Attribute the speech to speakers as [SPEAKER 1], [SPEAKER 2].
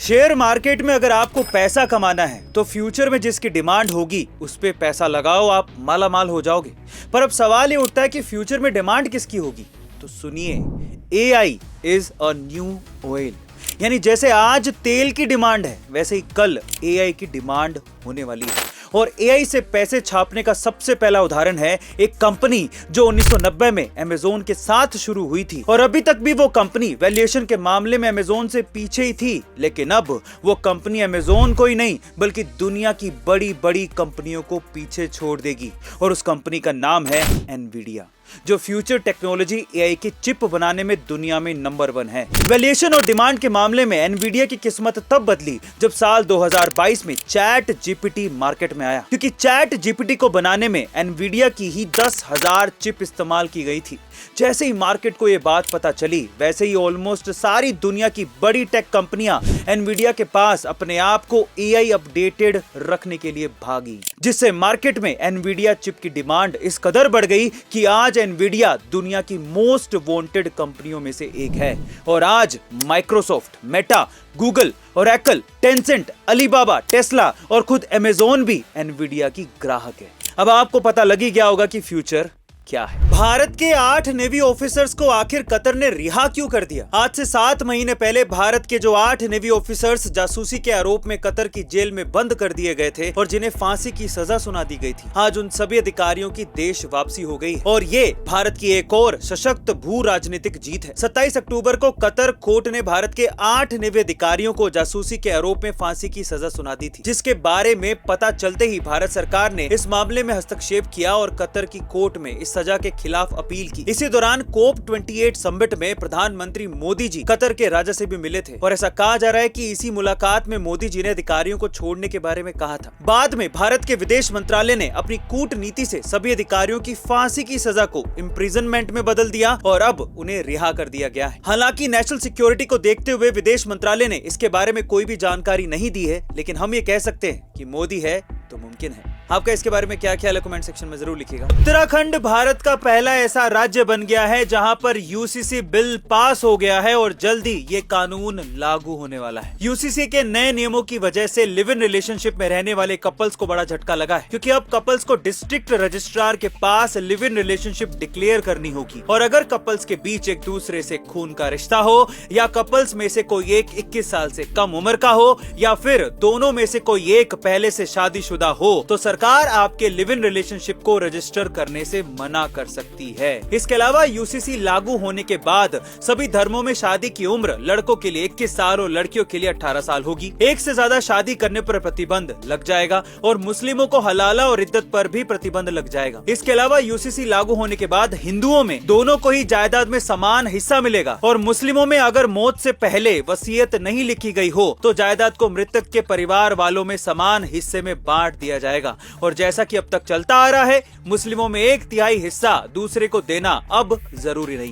[SPEAKER 1] Share market में अगर आपको पैसा कमाना है तो फ्यूचर में जिसकी डिमांड होगी उस पे पैसा लगाओ, आप माला माल हो जाओगे। पर अब सवाल ये उठता है कि फ्यूचर में डिमांड किसकी होगी? तो सुनिए, AI is a new oil. यानी जैसे आज तेल की डिमांड है वैसे ही कल AI की डिमांड होने वाली है। और AI से पैसे छापने का सबसे पहला उदाहरण है एक कंपनी जो 1990 में Amazon के साथ शुरू हुई थी और अभी तक भी वो कंपनी वैल्यूएशन के मामले में Amazon से पीछे ही थी। लेकिन अब वो कंपनी Amazon को ही नहीं बल्कि दुनिया की बड़ी बड़ी कंपनियों को पीछे छोड़ देगी और उस कंपनी का नाम है Nvidia, जो फ्यूचर टेक्नोलॉजी AI की चिप बनाने में दुनिया में नंबर 1 है। वैल्यूएशन और डिमांड के मामले में Nvidia की किस्मत तब बदली जब साल 2022 में ChatGPT मार्केट में आया, क्योंकि ChatGPT को बनाने में Nvidia की ही 10,000 चिप इस्तेमाल की गई थी। जैसे ही मार्केट को ये बात पता चली वैसे ही ऑलमोस्ट सारी दुनिया की बड़ी टेक कंपनियां Nvidia के पास अपने आप को AI अपडेटेड रखने के लिए भागी, जिससे मार्केट में Nvidia चिप की डिमांड इस कदर बढ़ गई कि आज Nvidia दुनिया की मोस्ट वांटेड कंपनियों में से एक है। और आज माइक्रोसॉफ्ट, मेटा, गूगल और एप्पल, टेंसेंट, अलीबाबा, टेस्ला और खुद Amazon भी Nvidia की ग्राहक है। अब आपको पता लग ही गया होगा कि फ्यूचर क्या है। भारत के 8 नेवी ऑफिसर्स को आखिर कतर ने रिहा क्यों कर दिया? आज से 7 महीने पहले भारत के जो 8 नेवी ऑफिसर्स जासूसी के आरोप में कतर की जेल में बंद कर दिए गए थे और जिन्हें फांसी की सजा सुना दी गई थी, आज उन सभी अधिकारियों की देश वापसी हो गई और ये भारत की एक और सशक्त भू राजनीतिक जीत है। 27 अक्टूबर को कतर कोर्ट ने भारत के 8 नेवी अधिकारियों को जासूसी के आरोप में फांसी की सजा सुना दी थी, जिसके बारे में पता चलते ही भारत सरकार ने इस मामले में हस्तक्षेप किया और कतर की कोर्ट में इस सजा के खिलाफ अपील की। इसी दौरान COP28 समिट में प्रधानमंत्री मोदी जी कतर के राजा से भी मिले थे और ऐसा कहा जा रहा है कि इसी मुलाकात में मोदी जी ने अधिकारियों को छोड़ने के बारे में कहा था। बाद में भारत के विदेश मंत्रालय ने अपनी कूटनीति से सभी अधिकारियों की फांसी की सजा को इम्प्रिजनमेंट में बदल दिया और अब उन्हें रिहा कर दिया गया है। हालांकि नेशनल सिक्योरिटी को देखते हुए विदेश मंत्रालय ने इसके बारे में कोई भी जानकारी नहीं दी है, लेकिन हम ये कह सकते हैं कि मोदी है तो मुमकिन है। आपका इसके बारे में क्या ख्याल है कमेंट सेक्शन में जरूर लिखिएगा। उत्तराखंड भारत का पहला ऐसा राज्य बन गया है जहां पर UCC बिल पास हो गया है और जल्दी ये कानून लागू होने वाला है। UCC के नए नियमों की वजह से लिव इन रिलेशनशिप में रहने वाले कपल्स को बड़ा झटका लगा है, क्योंकि अब कपल्स को डिस्ट्रिक्ट रजिस्ट्रार के पास लिव इन रिलेशनशिप डिक्लेयर करनी होगी। और अगर कपल्स के बीच एक दूसरे से खून का रिश्ता हो या कपल्स में से कोई एक 21 साल से कम उम्र का हो या फिर दोनों में से कोई एक पहले से शादीशुदा हो तो सरकार आपके लिव इन रिलेशनशिप को रजिस्टर करने से मना कर सकती है। इसके अलावा UCC लागू होने के बाद सभी धर्मों में शादी की उम्र लड़कों के लिए 21 साल और लड़कियों के लिए 18 साल होगी। एक से ज्यादा शादी करने पर प्रतिबंध लग जाएगा और मुस्लिमों को हलाला और इद्दत पर भी प्रतिबंध लग जाएगा। इसके अलावा UCC लागू होने के बाद हिंदुओं में दोनों को ही जायदाद में समान हिस्सा मिलेगा और मुस्लिमों में अगर मौत से पहले वसीयत नहीं लिखी गई हो तो जायदाद को मृतक के परिवार वालों में समान हिस्से में बांट दिया जाएगा। और जैसा कि अब तक चलता आ रहा है, मुस्लिमों में 1/3 हिस्सा दूसरे को देना अब जरूरी नहीं होगा।